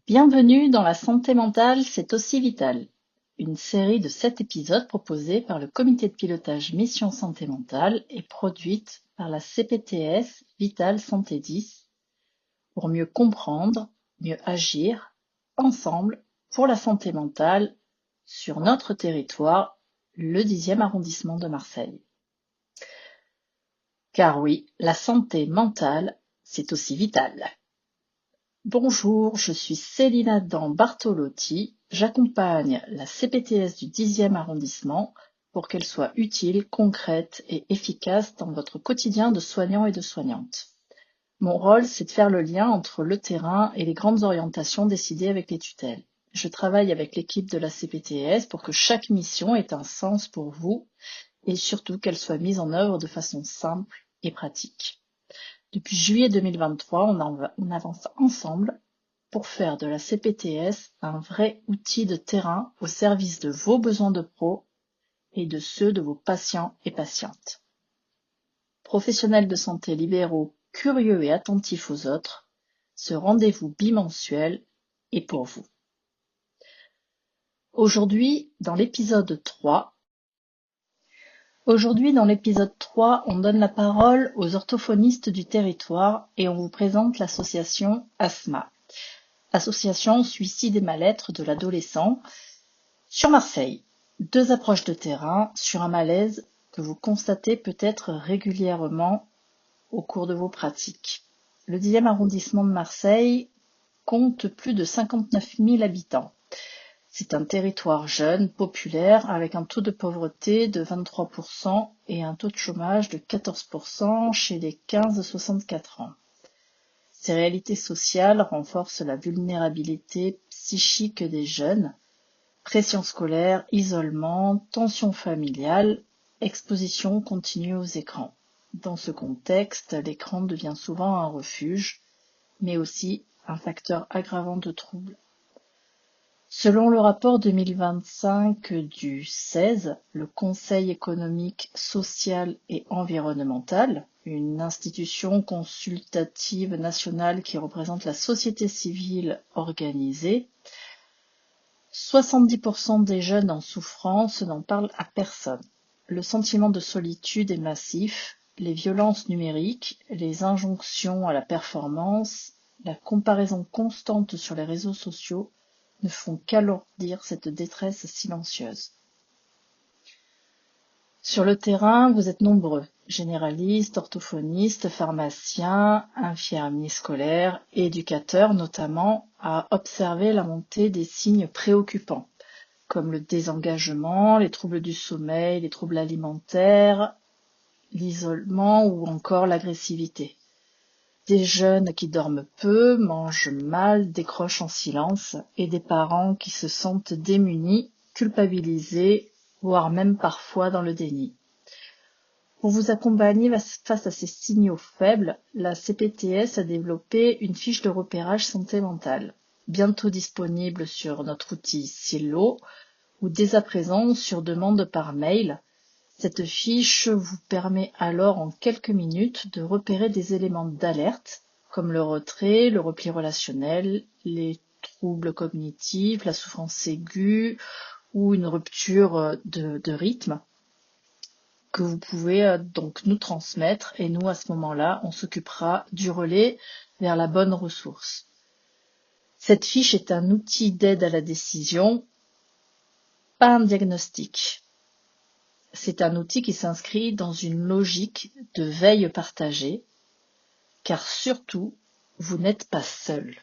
Bienvenue dans La santé mentale, c'est aussi vital, une série de 7 épisodes proposés par le comité de pilotage Mission Santé Mentale et produite par la CPTS Vital Santé 10 pour mieux comprendre, mieux agir, ensemble, pour la santé mentale, sur notre territoire, le 10e arrondissement de Marseille. Car oui, la santé mentale, c'est aussi vital. Bonjour, je suis Céline Adam Bartolotti. J'accompagne la CPTS du 10e arrondissement pour qu'elle soit utile, concrète et efficace dans votre quotidien de soignant et de soignante. Mon rôle, c'est de faire le lien entre le terrain et les grandes orientations décidées avec les tutelles. Je travaille avec l'équipe de la CPTS pour que chaque mission ait un sens pour vous et surtout qu'elle soit mise en œuvre de façon simple et pratique. Depuis juillet 2023, on avance ensemble pour faire de la CPTS un vrai outil de terrain au service de vos besoins de pro et de ceux de vos patients et patientes. Professionnels de santé libéraux, curieux et attentifs aux autres, ce rendez-vous bimensuel est pour vous. Aujourd'hui, dans l'épisode 3, on donne la parole aux orthophonistes du territoire et on vous présente l'association ASMA, Association Suicide et Mal-être de l'adolescent, sur Marseille. 2 approches de terrain sur un malaise que vous constatez peut-être régulièrement au cours de vos pratiques. Le 10e arrondissement de Marseille compte plus de 59 000 habitants. C'est un territoire jeune, populaire, avec un taux de pauvreté de 23% et un taux de chômage de 14% chez les 15-64 ans. Ces réalités sociales renforcent la vulnérabilité psychique des jeunes, pression scolaire, isolement, tension familiale, exposition continue aux écrans. Dans ce contexte, l'écran devient souvent un refuge, mais aussi un facteur aggravant de troubles. Selon le rapport 2025 du CESE, le Conseil économique, social et environnemental, une institution consultative nationale qui représente la société civile organisée, 70% des jeunes en souffrance n'en parlent à personne. Le sentiment de solitude est massif, les violences numériques, les injonctions à la performance, la comparaison constante sur les réseaux sociaux ne font qu'alourdir cette détresse silencieuse. Sur le terrain, vous êtes nombreux, généralistes, orthophonistes, pharmaciens, infirmiers scolaires, éducateurs notamment, à observer la montée des signes préoccupants, comme le désengagement, les troubles du sommeil, les troubles alimentaires, l'isolement ou encore l'agressivité. Des jeunes qui dorment peu, mangent mal, décrochent en silence, et des parents qui se sentent démunis, culpabilisés, voire même parfois dans le déni. Pour vous accompagner face à ces signaux faibles, la CPTS a développé une fiche de repérage santé mentale, bientôt disponible sur notre outil Silo, ou dès à présent sur demande par mail. Cette fiche vous permet alors en quelques minutes de repérer des éléments d'alerte, comme le retrait, le repli relationnel, les troubles cognitifs, la souffrance aiguë ou une rupture de rythme, que vous pouvez donc nous transmettre et nous, à ce moment-là, on s'occupera du relais vers la bonne ressource. Cette fiche est un outil d'aide à la décision, pas un diagnostic. C'est un outil qui s'inscrit dans une logique de veille partagée, car surtout, vous n'êtes pas seul.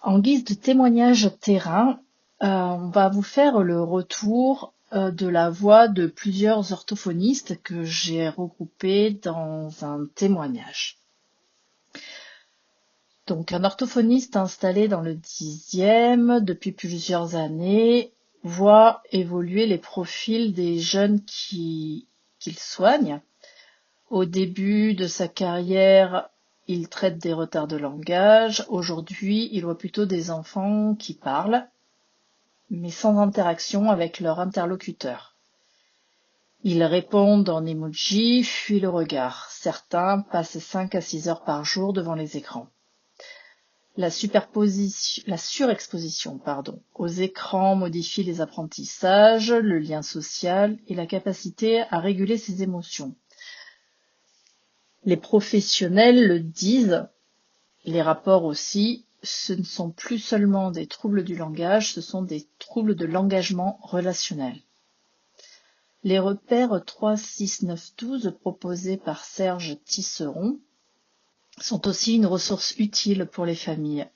En guise de témoignage terrain, on va vous faire le retour de la voix de plusieurs orthophonistes que j'ai regroupés dans un témoignage. Donc, un orthophoniste installé dans le 10e depuis plusieurs années voit évoluer les profils des jeunes qu'il soigne. Au début de sa carrière, il traite des retards de langage. Aujourd'hui, il voit plutôt des enfants qui parlent, mais sans interaction avec leur interlocuteur. Ils répondent en emoji, fuient le regard. Certains passent 5 à 6 heures par jour devant les écrans. La surexposition, aux écrans modifie les apprentissages, le lien social et la capacité à réguler ses émotions. Les professionnels le disent, les rapports aussi, ce ne sont plus seulement des troubles du langage, ce sont des troubles de l'engagement relationnel. Les repères 3, 6, 9, 12 proposés par Serge Tisseron sont aussi une ressource utile pour les familles.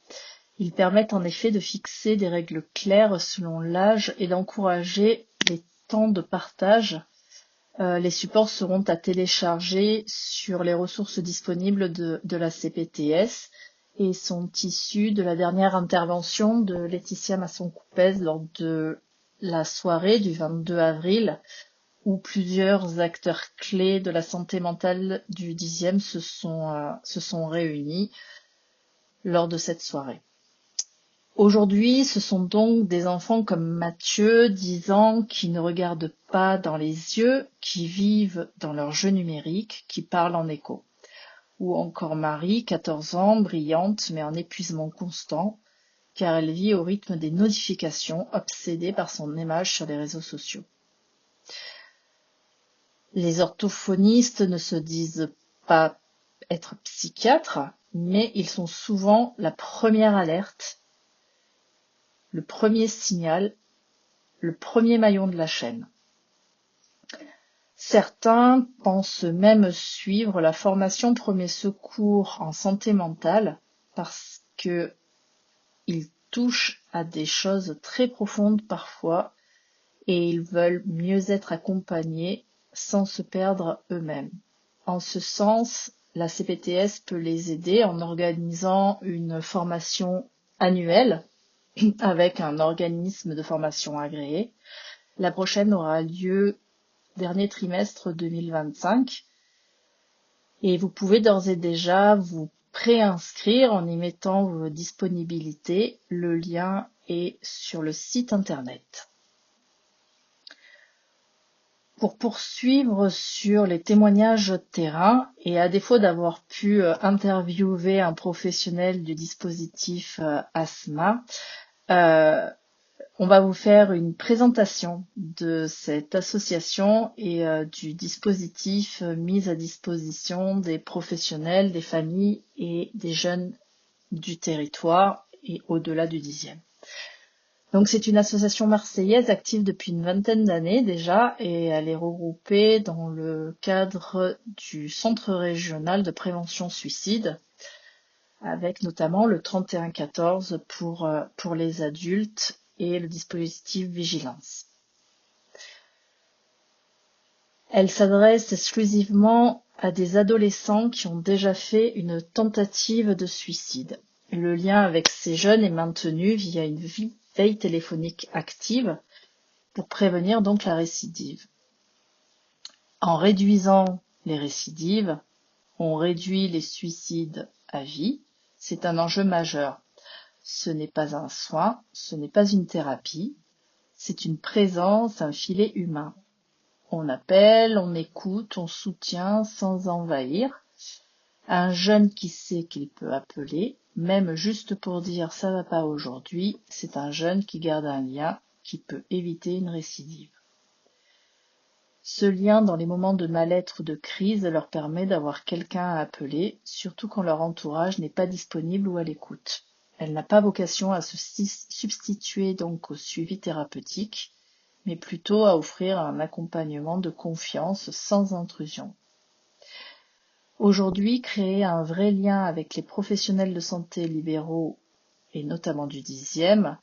Ils permettent en effet de fixer des règles claires selon l'âge et d'encourager les temps de partage. Les supports seront à télécharger sur les ressources disponibles de la CPTS et sont issus de la dernière intervention de Laetitia Masson-Coupez lors de la soirée du 22 avril où plusieurs acteurs clés de la santé mentale du 10e se sont réunis lors de cette soirée. Aujourd'hui, ce sont donc des enfants comme Mathieu, 10 ans, qui ne regardent pas dans les yeux, qui vivent dans leur jeu numérique, qui parlent en écho. Ou encore Marie, 14 ans, brillante mais en épuisement constant, car elle vit au rythme des notifications, obsédée par son image sur les réseaux sociaux. Les orthophonistes ne se disent pas être psychiatres, mais ils sont souvent la première alerte, le premier signal, le premier maillon de la chaîne. Certains pensent même suivre la formation premier secours en santé mentale parce que ils touchent à des choses très profondes parfois et ils veulent mieux être accompagnés sans se perdre eux-mêmes. En ce sens, la CPTS peut les aider en organisant une formation annuelle avec un organisme de formation agréé. La prochaine aura lieu dernier trimestre 2025 et vous pouvez d'ores et déjà vous préinscrire en y mettant vos disponibilités. Le lien est sur le site internet. Pour poursuivre sur les témoignages terrain, et à défaut d'avoir pu interviewer un professionnel du dispositif ASMA, on va vous faire une présentation de cette association et du dispositif mis à disposition des professionnels, des familles et des jeunes du territoire et au-delà du 10e. Donc c'est une association marseillaise active depuis une vingtaine d'années déjà et elle est regroupée dans le cadre du Centre régional de prévention suicide avec notamment le 3114 pour les adultes et le dispositif vigilance. Elle s'adresse exclusivement à des adolescents qui ont déjà fait une tentative de suicide. Le lien avec ces jeunes est maintenu via une veille téléphonique active pour prévenir donc la récidive. En réduisant les récidives, on réduit les suicides à vie. C'est un enjeu majeur. Ce n'est pas un soin, ce n'est pas une thérapie, c'est une présence, un filet humain. On appelle, on écoute, on soutient sans envahir. Un jeune qui sait qu'il peut appeler, même juste pour dire ça va pas aujourd'hui, c'est un jeune qui garde un lien qui peut éviter une récidive. Ce lien dans les moments de mal-être ou de crise leur permet d'avoir quelqu'un à appeler, surtout quand leur entourage n'est pas disponible ou à l'écoute. Elle n'a pas vocation à se substituer donc au suivi thérapeutique, mais plutôt à offrir un accompagnement de confiance sans intrusion. Aujourd'hui, créer un vrai lien avec les professionnels de santé libéraux et notamment du 10e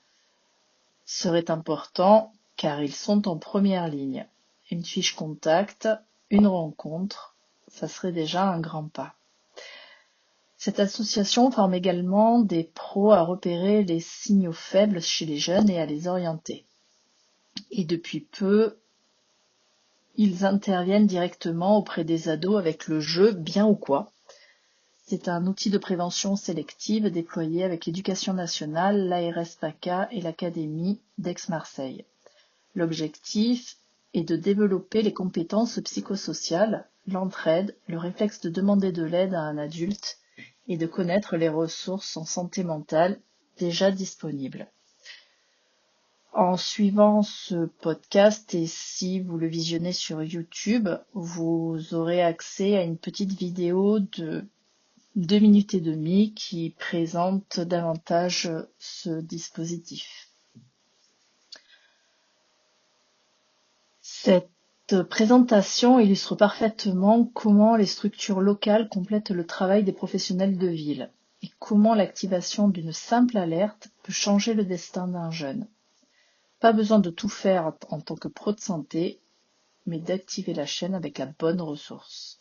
serait important car ils sont en première ligne. Une fiche contact, une rencontre, ça serait déjà un grand pas. Cette association forme également des pros à repérer les signaux faibles chez les jeunes et à les orienter. Et depuis peu, ils interviennent directement auprès des ados avec le jeu Bien ou quoi. C'est un outil de prévention sélective déployé avec l'Éducation nationale, l'ARS PACA et l'Académie d'Aix-Marseille. L'objectif est de développer les compétences psychosociales, l'entraide, le réflexe de demander de l'aide à un adulte et de connaître les ressources en santé mentale déjà disponibles. En suivant ce podcast, et si vous le visionnez sur YouTube, vous aurez accès à une petite vidéo de 2 minutes et demie qui présente davantage ce dispositif. Cette présentation illustre parfaitement comment les structures locales complètent le travail des professionnels de ville et comment l'activation d'une simple alerte peut changer le destin d'un jeune. Pas besoin de tout faire en tant que pro de santé, mais d'activer la chaîne avec la bonne ressource.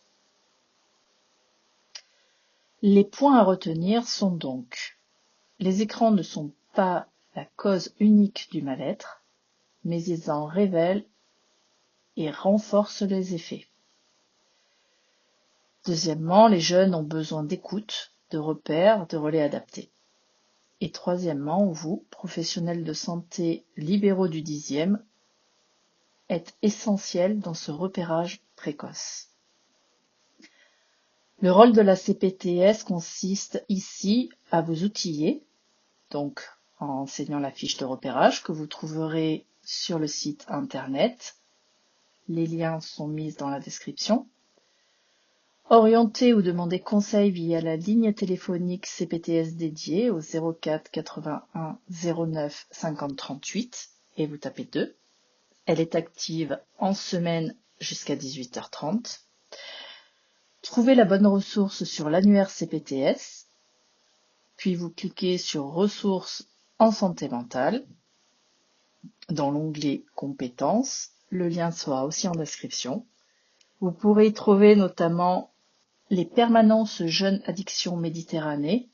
Les points à retenir sont donc: les écrans ne sont pas la cause unique du mal-être, mais ils en révèlent et renforcent les effets. Deuxièmement, les jeunes ont besoin d'écoute, de repères, de relais adaptés. Et troisièmement, vous, professionnels de santé libéraux du 10e, êtes essentiels dans ce repérage précoce. Le rôle de la CPTS consiste ici à vous outiller, donc en enseignant la fiche de repérage que vous trouverez sur le site internet. Les liens sont mis dans la description. Orienter ou demander conseil via la ligne téléphonique CPTS dédiée au 04 81 09 50 38 et vous tapez 2. Elle est active en semaine jusqu'à 18h30. Trouvez la bonne ressource sur l'annuaire CPTS, puis vous cliquez sur ressources en santé mentale dans l'onglet compétences. Le lien sera aussi en description. Vous pourrez y trouver notamment les permanences Jeunes Addiction Méditerranée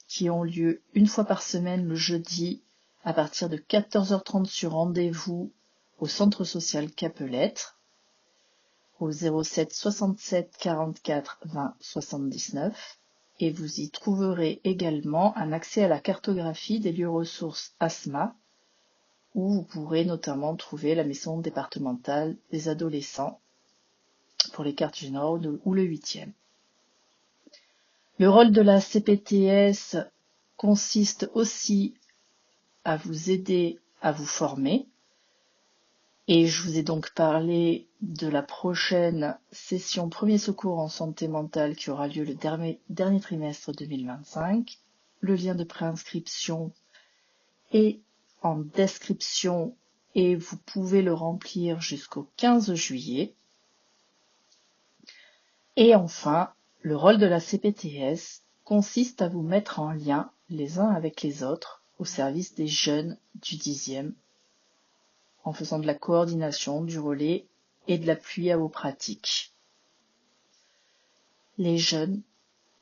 qui ont lieu une fois par semaine le jeudi à partir de 14h30 sur rendez-vous au centre social Capelette au 07 67 44 20 79 et vous y trouverez également un accès à la cartographie des lieux ressources ASMA où vous pourrez notamment trouver la maison départementale des adolescents pour les quartiers nord ou le 8e. Le rôle de la CPTS consiste aussi à vous aider à vous former. Et je vous ai donc parlé de la prochaine session Premier secours en santé mentale qui aura lieu le dernier trimestre 2025. Le lien de préinscription est en description et vous pouvez le remplir jusqu'au 15 juillet. Et enfin, le rôle de la CPTS consiste à vous mettre en lien les uns avec les autres au service des jeunes du 10e en faisant de la coordination, du relais et de l'appui à vos pratiques. Les jeunes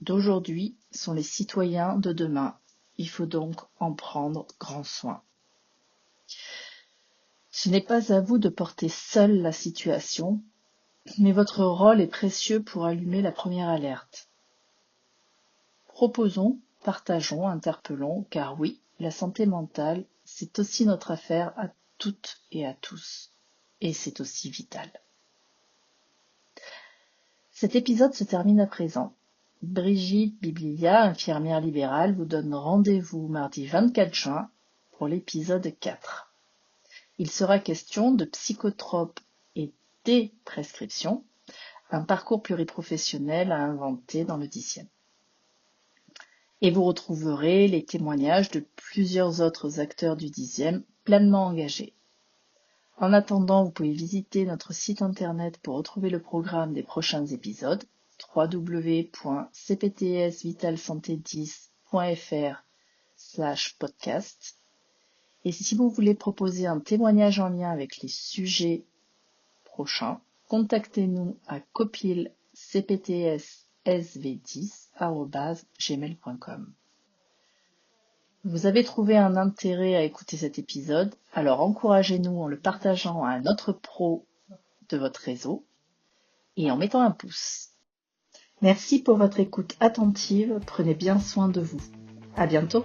d'aujourd'hui sont les citoyens de demain. Il faut donc en prendre grand soin. Ce n'est pas à vous de porter seul la situation, mais votre rôle est précieux pour allumer la première alerte. Proposons, partageons, interpellons, car oui, la santé mentale, c'est aussi notre affaire à toutes et à tous, et c'est aussi vital. Cet épisode se termine à présent. Brigitte Biblilia, infirmière libérale, vous donne rendez-vous mardi 24 juin pour l'épisode 4. Il sera question de psychotropes et déprescription, un parcours pluriprofessionnel à inventer dans le 10e. Et vous retrouverez les témoignages de plusieurs autres acteurs du 10e pleinement engagés. En attendant, vous pouvez visiter notre site internet pour retrouver le programme des prochains épisodes www.cptsvitalsanté10.fr/podcast. Et si vous voulez proposer un témoignage en lien avec les sujets prochains, contactez-nous à copilcptssv10@gmail.com. Vous avez trouvé un intérêt à écouter cet épisode, alors encouragez-nous en le partageant à un autre pro de votre réseau et en mettant un pouce. Merci pour votre écoute attentive, prenez bien soin de vous. À bientôt.